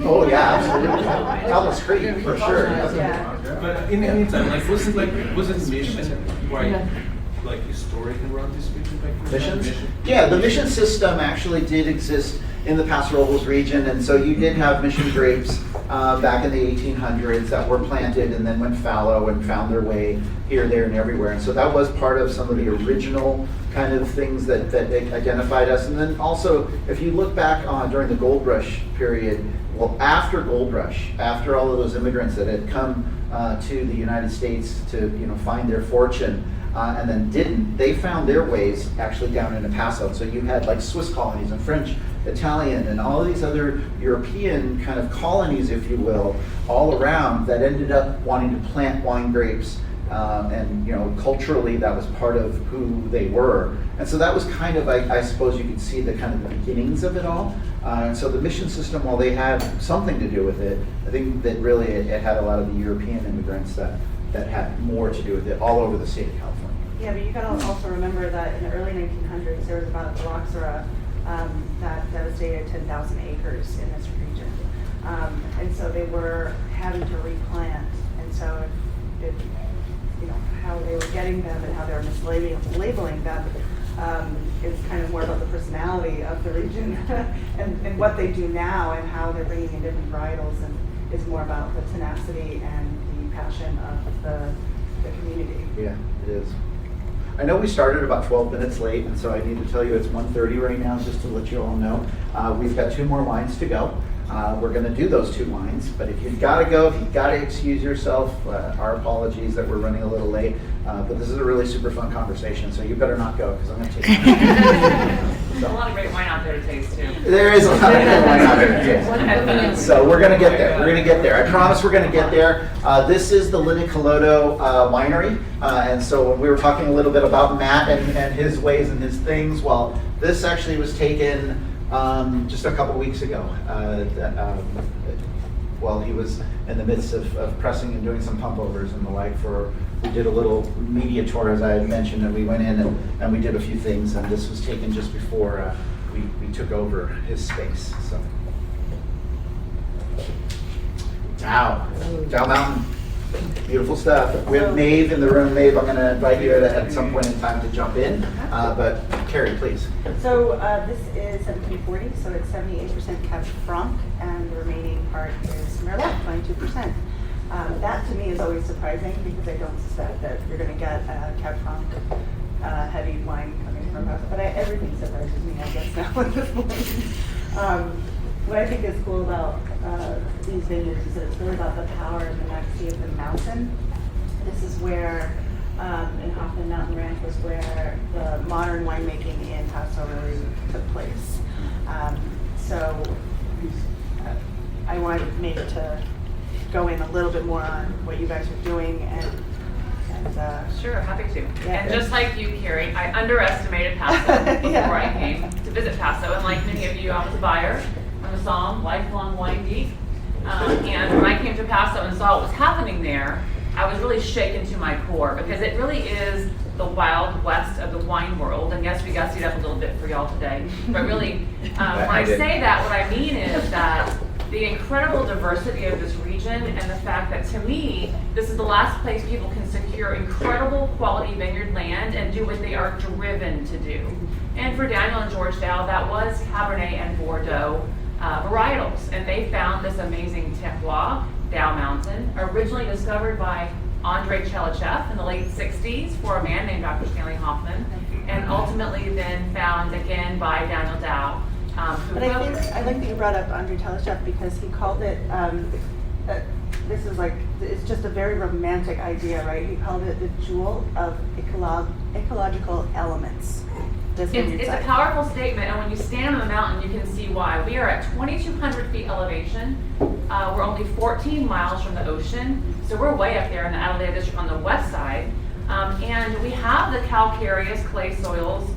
Oh yeah, absolutely. Talbot's Creek, for sure. Yeah. But in the meantime, like, wasn't Mission quite like historic around this region back in the time? Missions? Yeah, the mission system actually did exist in the Paso Robles region, and so you did have mission grapes back in the 1800s that were planted and then went fallow and found their way here, there, and everywhere. And so that was part of some of the original kind of things that identified us. And then also, if you look back during the Gold Rush period, well, after Gold Rush, after all of those immigrants that had come to the United States to find their fortune, and then didn't, they found their ways actually down into Paso. So you had like Swiss colonies and French, Italian, and all of these other European kind of colonies, if you will, all around, that ended up wanting to plant wine grapes. And culturally, that was part of who they were. And so that was kind of, I suppose you could see the kind of beginnings of it all. And so the mission system, while they had something to do with it, I think that really it had a lot of the European immigrants that had more to do with it all over the state of California. Yeah, but you gotta also remember that in the early 1900s, there was about a phylloxera that devastated 10,000 acres in this region. And so they were having to replant. And so how they were getting them and how they were mislabeling them is kind of more about the personality of the region and what they do now and how they're bringing in different varietals, and is more about the tenacity and the passion of the community. Yeah, it is. I know we started about 12 minutes late, and so I need to tell you it's 1:30 right now, just to let you all know. We've got 2 more wines to go. We're going to do those 2 wines, but if you've got to go, if you've got to excuse yourself, our apologies that we're running a little late, but this is a really super fun conversation, so you better not go, because I'm going to take you. There's a lot of great wine out there to taste, too. There is a lot of good wine out there to taste. So we're going to get there. We're going to get there. I promise we're going to get there. This is the Linicolodo winery, and so when we were talking a little bit about Matt and his ways and his things, well, this actually was taken just a couple weeks ago. while he was in the midst of pressing and doing some pump overs and the like. We did a little media tour, as I had mentioned, and we went in and we did a few things, and this was taken just before we took over his space. So, Dow Mountain, beautiful stuff. We have Maeve in the room. Maeve, I'm going to invite you at some point in time to jump in, but Carrie, please. So this is 1740, so it's 78% Cab Franc, and the remaining part is Merlot, 22%. That to me is always surprising because I don't suspect that you're going to get a Cab Franc heavy wine coming from us. But everything surprises me, I guess, now at this point. What I think is cool about these vineyards is that it's really about the power and the majesty of the mountain. This is where, in Hoffman Mountain Ranch, was where the modern winemaking in Paso really took place. So I wanted maybe to go in a little bit more on what you guys are doing and Sure, happy to. Yeah. And just like you, Carrie, I underestimated Paso before Yeah. I came to visit Paso. And like many of you, I was a buyer. I'm a somm, lifelong wine geek. And when I came to Paso and saw what was happening there, I was really shaken to my core because it really is the wild west of the wine world. And yes, we gussied up a little bit for y'all today. But really, when I say that, what I mean is that the incredible diversity of this region and the fact that, to me, this is the last place people can secure incredible quality vineyard land and do what they are driven to do. And for Daniel and George Dow, that was Cabernet and Bordeaux varietals. And they found this amazing terroir, Dow Mountain, originally discovered by Andrei Chelychev in the late 60s for a man named Dr. Stanley Hoffman, and ultimately then found again by Daniel Dow. But I think I like that you brought up Andrei Chelychev because he called it. This is like it's just a very romantic idea, right? He called it the jewel of ecological elements. It's a powerful statement, and when you stand on the mountain, you can see why. We are at 2,200 feet elevation. We're only 14 miles from the ocean, so we're way up there in the Adelaide District on the west side. And we have the calcareous clay soils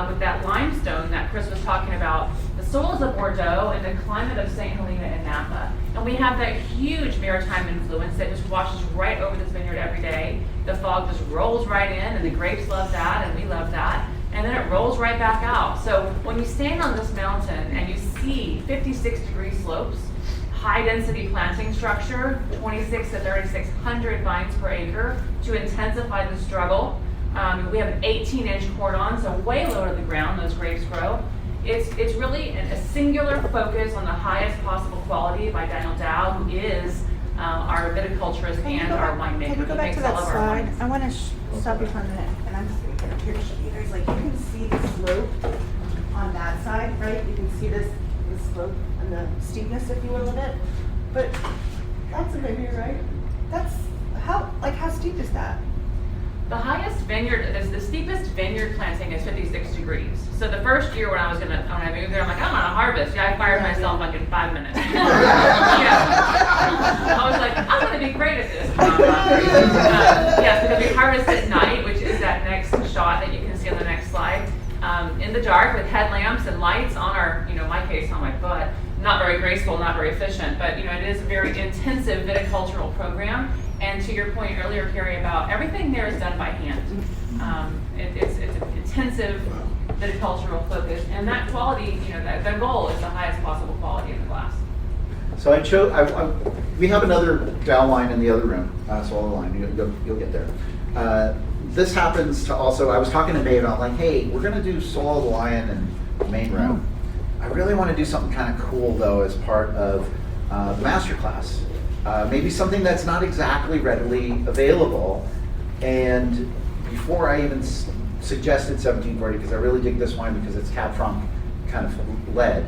with that limestone that Chris was talking about, the soils of Bordeaux and the climate of St. Helena and Napa. And we have that huge maritime influence that just washes right over this vineyard every day. The fog just rolls right in, and the grapes love that, and we love that. And then it rolls right back out. So when you stand on this mountain and you see 56-degree slopes, high-density planting structure, 26 to 3,600 vines per acre to intensify the struggle. We have an 18-inch cordon, so way low to the ground those grapes grow. It's really a singular focus on the highest possible quality by Daniel Dow, who is our viticulturist and our winemaker. Can you go back to that slide? I want to stop you for a minute, and I'm just going to get up here to show you guys. Like you can see the slope on that side, right? You can see this slope and the steepness, if you will, of it. But that's a vineyard, right? That's how steep is that? The highest vineyard, the steepest vineyard planting is 56 degrees. So the first year when I moved there, I'm like, I'm on a harvest. Yeah, I fired myself like in 5 minutes. I was like, I'm going to be great at this. Yes, because we harvest at night, which is that next shot that you can see on the next slide, in the dark with headlamps and lights on our, my case on my butt. Not very graceful, not very efficient, but it is a very intensive viticultural program. And to your point earlier, Carrie, about everything there is done by hand. It's an intensive viticultural focus, and that quality, the goal is the highest possible quality in the glass. So we have another Dow line in the other room, swallow line, you'll get there. This happens to also, I was talking to Maeve, and I'm like, hey, we're gonna do Swallow the Lion in the main room. I really wanna do something kind of cool though as part of the masterclass. Maybe something that's not exactly readily available. And before I even suggested 1740, because I really dig this wine because it's Cab Franc kind of led,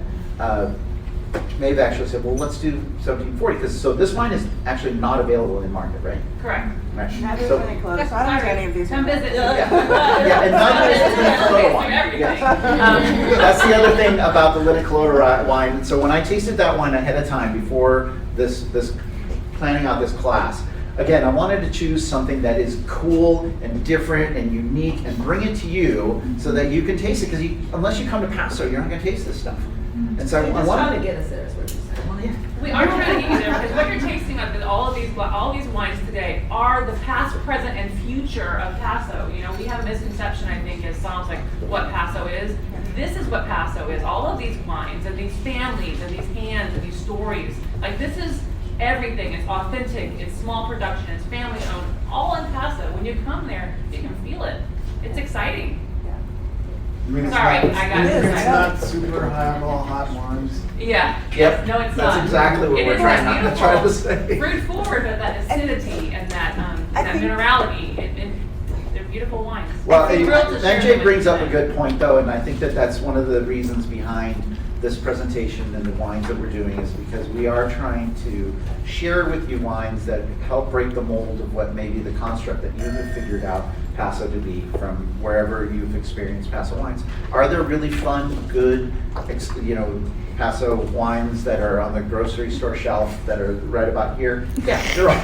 Maeve actually said, well, let's do 1740, so this wine is actually not available in market, right? Correct. Right. Neither So- is any close. I don't have any of these. Come visit. Yeah, and neither is the Linicoloda wine. Yes. That's the other thing about the Linicoloda wine. So when I tasted that wine ahead of time, before this planning out this class, again, I wanted to choose something that is cool and different and unique and bring it to you so that you can taste it, because unless you come to Paso, you're not going to taste this stuff. And so I wanted We We are trying to get you there because what you're tasting of all of these wines today are the past, present, and future of Paso. You know, we have a misconception, I think, as sounds like what Paso is. This is what Paso is. All of these wines and these families and these hands and these stories. Like this is everything. It's authentic. It's small production. It's family owned. All in Paso. When you come there, you can feel it. It's exciting. You mean it's Sorry, not, I got you mean it. it's not super high alcohol hot wines? Yeah. Yep. No, it's That's not. exactly what It we're is trying beautiful. to say. Fruit forward, but that acidity and that I that think- minerality. They're beautiful wines. Well, I'm thrilled to share them NJ with brings you up a today. good point though, and I think that that's one of the reasons behind this presentation and the wines that we're doing is because we are trying to share with you wines that help break the mold of what maybe the construct that you have figured out Paso to be from wherever you've experienced Paso wines. Are there really fun, good, Paso wines that are on the grocery store shelf that are right about here? Yeah, there are.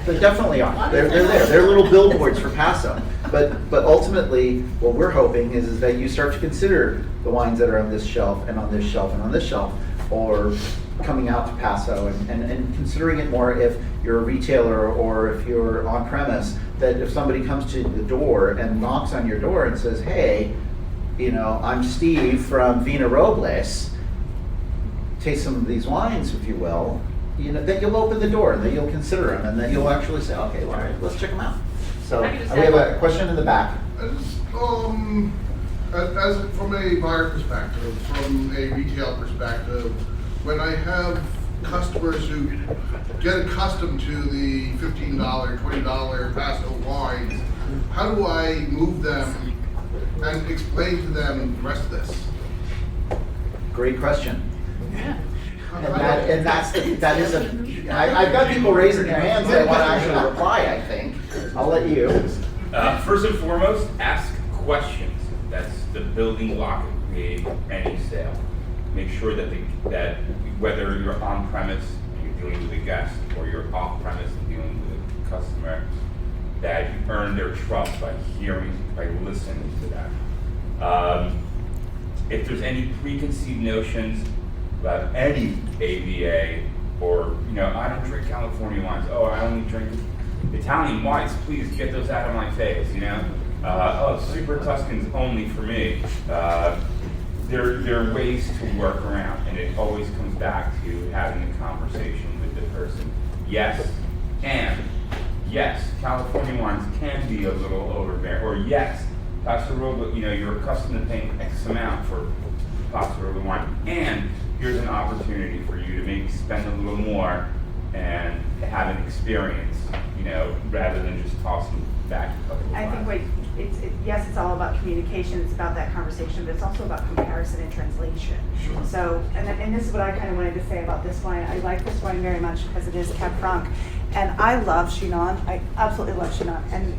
There definitely are. They're there. They're little billboards for Paso. But ultimately, what we're hoping is that you start to consider the wines that are on this shelf and on this shelf and on this shelf, or coming out to Paso and considering it more if you're a retailer or if you're on premise, that if somebody comes to the door and knocks on your door and says, hey, I'm Steve from Vineyard Robles, taste some of these wines, if you will, then you'll open the door, and then you'll consider them, and then you'll actually say, okay, all right, let's check them out. So I can just we have add- a question in the back. As from a buyer perspective, from a retail perspective, when I have customers who get accustomed to the $15, $20 Paso wines, how do I move them and explain to them the rest of this? Great question. Yeah. I've got people raising their hands that want to actually reply, I think. I'll let you. First and foremost, ask questions. That's the building block of creating any sale. Make sure that whether you're on premise and you're dealing with a guest, or you're off premise and dealing with a customer, that you earn their trust by listening to them. If there's any preconceived notions about any AVA, or I don't drink California wines. Oh, I only drink Italian wines. Please get those out of my face. Super Tuscan's only for me. There are ways to work around, and it always comes back to having a conversation with the person. Yes, California wines can be a little overbearing, or yes, Paso Robles, you're accustomed to paying X amount for Paso Robles wine, and here's an opportunity for you to maybe spend a little more and have an experience, rather than just tossing back a couple of I think glasses. yes, it's all about communication, it's about that conversation, but it's also about comparison and translation. Sure. So, and this is what I kind of wanted to say about this wine. I like this wine very much because it is Cab Franc, and I love Chinon. I absolutely love Chinon. And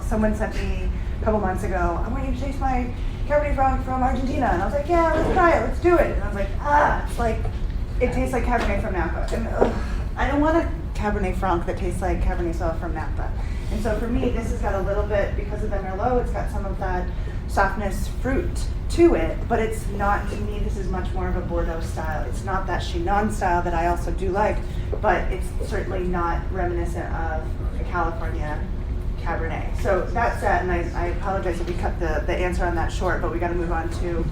someone sent me a couple months ago, I want you to taste my Cabernet Franc from Argentina, and I was like, yeah, let's try it, let's do it. And I was like, it tastes like Cabernet from Napa, and I don't want a Cabernet Franc that tastes like Cabernet Sauvignon from Napa. And so for me, this has got a little bit, because of the Merlot, it's got some of that softness fruit to it, but it's not, to me, this is much more of a Bordeaux style. It's not that Chinon style that I also do like, but it's certainly not reminiscent of a California Cabernet. So that said, and I apologize if we cut the answer on that short, but we got to move on to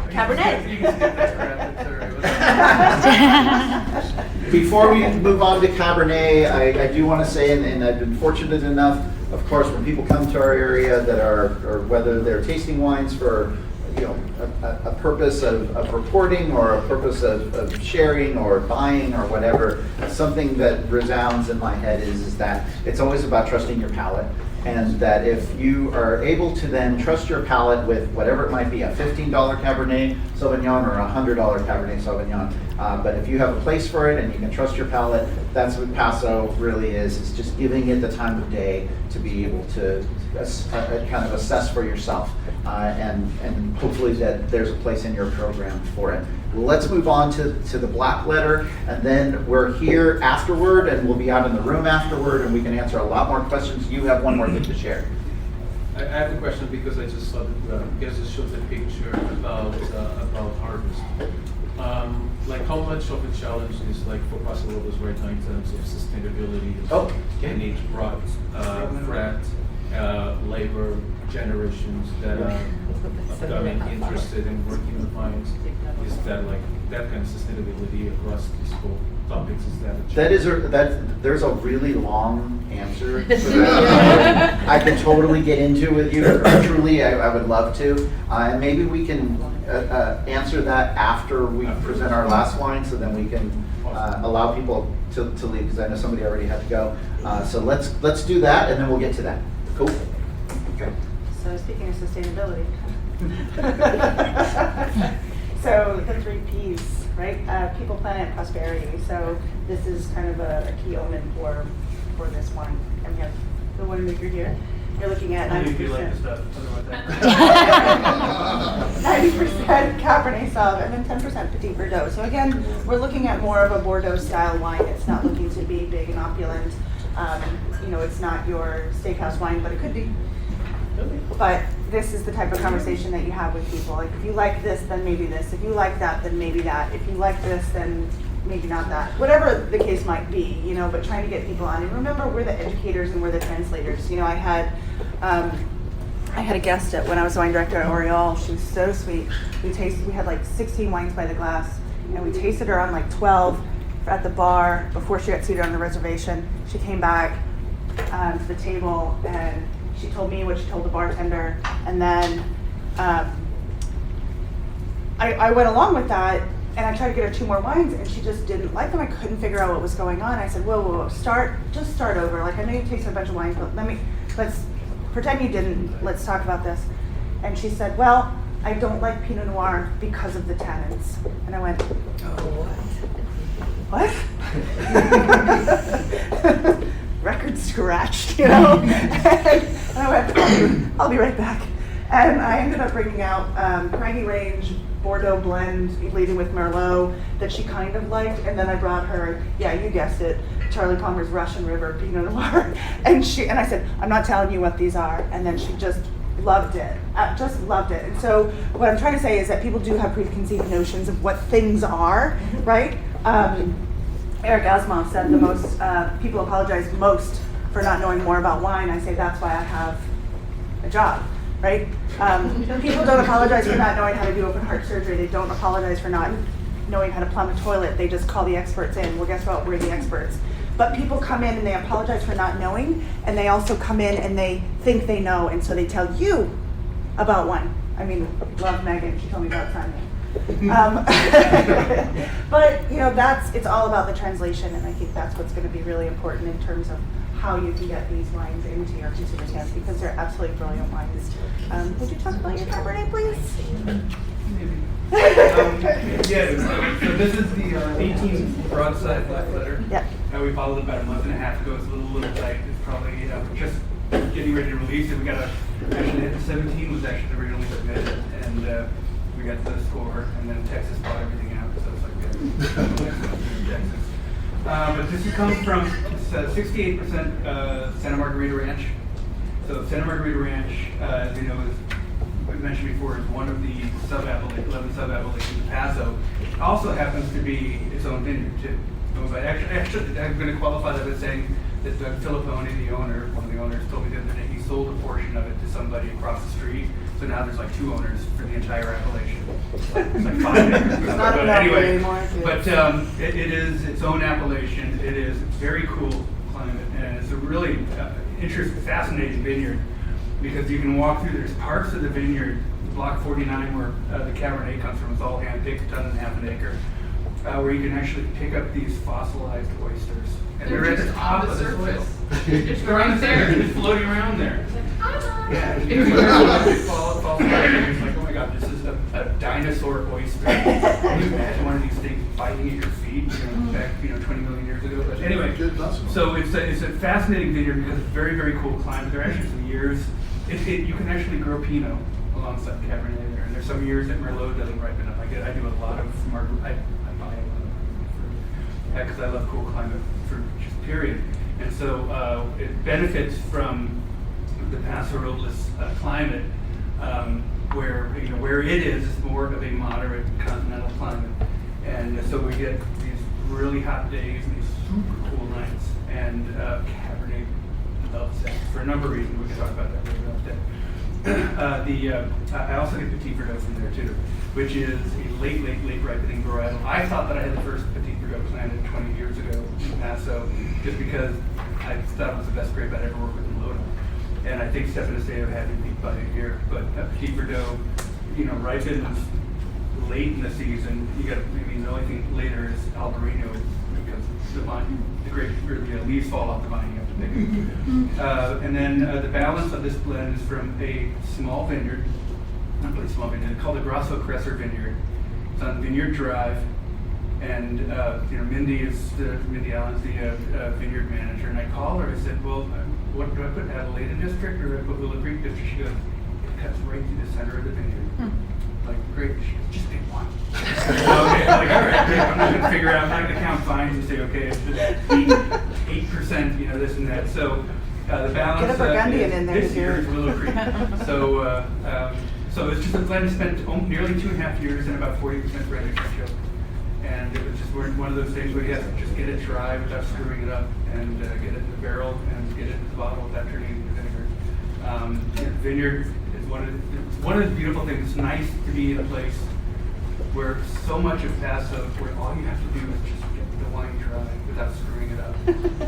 Cabernet. You can skip that, sorry. Before we move on to Cabernet, I do want to say, and I've been fortunate enough, of course, when people come to our area that or whether they're tasting wines for a purpose of reporting, or a purpose of sharing or buying or whatever, something that resounds in my head is that it's always about trusting your palate. And that if you are able to then trust your palate with whatever it might be, a $15 Cabernet Sauvignon or a $100 Cabernet Sauvignon, but if you have a place for it and you can trust your palate, that's what Paso really is. It's just giving it the time of day to be able to kind of assess for yourself, and hopefully that there's a place in your program for it. Let's move on to the black letter, and then we're here afterward, and we'll be out in the room afterward, and we can answer a lot more questions. You have one more thing to share. I have a question because I just saw that you guys just showed the picture about harvest. Like how much of a challenge is like for Paso Robles right now in terms of sustainability? And age brought frat, labor generations that are interested in working the vines. Is that like that kind of sustainability across these whole topics? Is that a challenge? There's a really long answer for that. I could totally get into with you. Truly, I would love to. And maybe we can answer that after we present our last wine, so then we can allow people to leave, because I know somebody already had to go. So let's do that, and then we'll get to that. Cool. Okay. So speaking of sustainability, so the 3 Ps, right? People, planet, and prosperity. So this is kind of a key omen for this wine. And we have the winemaker here. You're looking at 90%. If you like the stuff, otherwise 90% Cabernet Sauv and then 10% Petit Verdot. So again, we're looking at more of a Bordeaux style wine. It's not looking to be big and opulent. It's not your steakhouse wine, but it could be. But this is the type of conversation that you have with people. Like, if you like this, then maybe this. If you like that, then maybe that. If you like this, then maybe not that. Whatever the case might be, but trying to get people on. And remember, we're the educators and we're the translators. I had a guest when I was wine director at Oriole. She was so sweet. We had like 16 wines by the glass, and we tasted her on like 12 at the bar before she got seated on the reservation. She came back to the table and she told me what she told the bartender, and then I went along with that, and I tried to get her 2 more wines, and she just didn't like them. I couldn't figure out what was going on. I said, whoa, start over. Like, I know you tasted a bunch of wines, but let's pretend you didn't. Let's talk about this. And she said, well, I don't like Pinot Noir because of the tannins. And I went, oh, what? Record scratched, and I went, I'll be right back. And I ended up bringing out Craggy Range Bordeaux blend, leading with Merlot, that she kind of liked, and then I brought her, yeah, you guessed it, Charlie Palmer's Russian River Pinot Noir, and I said, I'm not telling you what these are, and then she just loved it, And so what I'm trying to say is that people do have preconceived notions of what things are, right? Eric Asimov said the most people apologize most for not knowing more about wine. I say that's why I have a job, right? People don't apologize for not knowing how to do open heart surgery. They don't apologize for not knowing how to plumb a toilet. They just call the experts in. Well, guess what? We're the experts. But people come in and they apologize for not knowing, and they also come in and they think they know, and so they tell you about wine. I mean, love Megan. She told me about Simon. But it's all about the translation, and I think that's what's going to be really important in terms of how you can get these wines into your consumers' hands, because they're absolutely brilliant wines. Would you talk about your Cabernet, please? So this is the 18 broadside black letter. Yep. We followed it about a month and a half ago. It's a little tight. It's probably just getting ready to release it. We got actually 17 was actually originally submitted, and we got the score, and then Texas bought everything out, so it's like Texas. But this comes from 68% Santa Margarita Ranch. So Santa Margarita Ranch, as you know, is, we mentioned before, is one of the 11 sub-appellations of Paso. It also happens to be its own vineyard too. But actually, I'm going to qualify that by saying that Doug Filippone, one of the owners, told me the other day he sold a portion of it to somebody across the street. So now there's like 2 owners for the entire appellation. It's like 5 acres. It's not enough anymore. But it is its own appellation. It is very cool climate, and it's a really interesting, fascinating vineyard, because you can walk through. There's parts of the vineyard, Block 49, where the Cabernet comes from. It's all hand-picked, a ton and a half an acre, where you can actually pick up these fossilized oysters. And they're at the top of the soil. They're right there. They're just floating around there. Yeah, it's like, oh my God, this is a dinosaur oyster. Can you imagine one of these things biting at your feet, back 20 million years ago? But anyway, so it's a fascinating vineyard because it's very, very cool climate. There are actually some years, you can actually grow Pinot alongside Cabernet there. And there's some years that Merlot doesn't ripen up. I do a lot of Margarita. I buy a lot of fruit because I love cool climate fruit, just period. And so it benefits from the Paso Robles climate, where it is more of a moderate continental climate, and so we get these really hot days and these super cool nights, and Cabernet loves that for a number of reasons. We can talk about that later today. I also get Petit Verdot from there too, which is a late ripening varietal. I thought that I had the first Petit Verdot planted 20 years ago in Paso, just because I thought it was the best grape I'd ever worked with in Loda. And I think Stefan Esteo had me beat by a year, but Petit Verdot, ripens late in the season. The only thing later is Albarino, because the grape or the leaves fall off the vine. You have to pick it. And then the balance of this blend is from a small vineyard, not really small vineyard, called the Grasso Cresser Vineyard. It's on Vineyard Drive, and Mindy Allen's the vineyard manager. And I called her. I said, "Well, what do I put? Adelaide District or do I put Willow Creek District?" She goes, "It cuts right through the center of the vineyard." Like, great, just pick one. Okay, all right, great. I'm not going to figure out, I'm not going to count fines and say, okay, it's just 8%, this and that. So the balance. Get a Burgundian in there. This year is Willow Creek. So it's just a blend that spent nearly 2.5 years and about 40% red ratio. And it was just one of those things where you have to just get it dry without screwing it up, and get it in the barrel and get it in the bottle without turning it into vinegar. Vineyard is one of the beautiful things. It's nice to be in a place where so much of Paso, where all you have to do is just get the wine dry without screwing it up.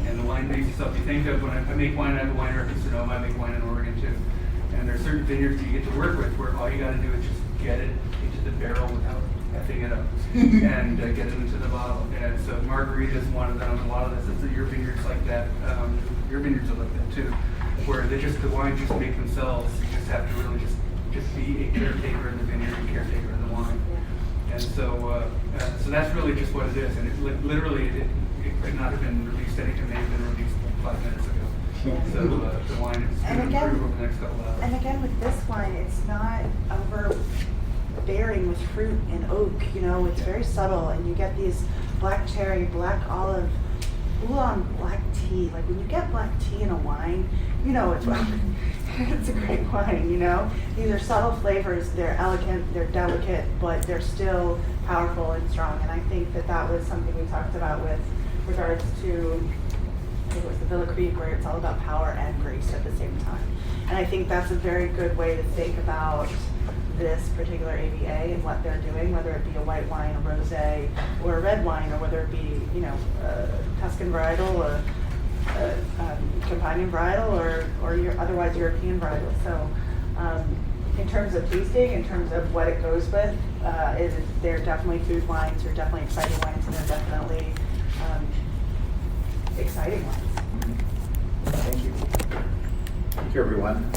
And the wine makes itself. You think of when I make wine, I have a wine up in Sonoma, I make wine in Oregon too. And there are certain vineyards that you get to work with where all you got to do is just get it into the barrel without effing it up and get it into the bottle. And so Margarita is one of them. A lot of this, your vineyards like that. Your vineyards are like that too, where the wines just make themselves. You just have to really just be a caretaker in the vineyard and caretaker in the wine. And so that's really just what it is. And it literally could not have been released anytime. It may have been released 5 minutes ago. So the wine is going to improve over the next couple hours. And again, with this wine, it's not overbearing with fruit and oak. It's very subtle, and you get these black cherry, black olive, oolong black tea. Like when you get black tea in a wine, it's a great wine. These are subtle flavors. They're elegant, they're delicate, but they're still powerful and strong. And I think that was something we talked about with regards to, I think it was the Villa Creek, where it's all about power and grace at the same time. And I think that's a very good way to think about this particular AVA and what they're doing, whether it be a white wine, a rosé, or a red wine, or whether it be, a Tuscan varietal, a Campanian varietal, or your otherwise European varietal. So in terms of tasting, in terms of what it goes with, they're definitely food wines, they're definitely exciting wines, and they're definitely exciting wines. Thank you. Thank you, everyone.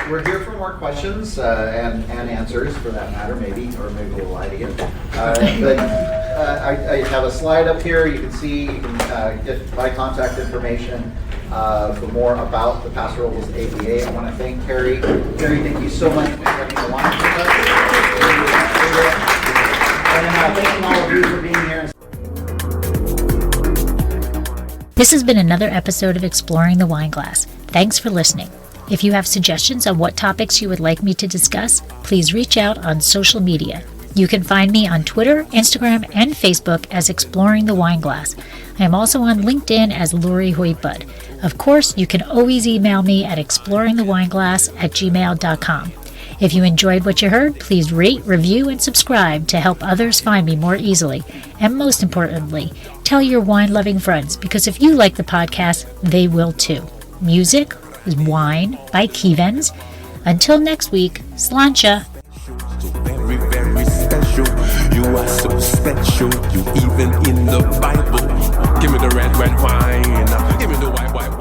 We're here for more questions and answers, for that matter, maybe we'll lie to you. But I have a slide up here. You can see, you can get my contact information for more about the Paso Robles AVA. I want to thank Carrie. Carrie, thank you so much for having the wine with us. And thanking all of you for being here. This has been another episode of Exploring the Wine Glass. Thanks for listening. If you have suggestions on what topics you would like me to discuss, please reach out on social media. You can find me on Twitter, Instagram, and Facebook as Exploring the Wine Glass. I am also on LinkedIn as Lori Hoytbud. Of course, you can always email me at exploringthewineglass@gmail.com. If you enjoyed what you heard, please rate, review, and subscribe to help others find me more easily. And most importantly, tell your wine-loving friends, because if you like the podcast, they will too. Music is Wine by Kevens. Until next week, Sláinte. Very, very special. You are so special. You even in the Bible. Give me the red wine. Give me the white wine.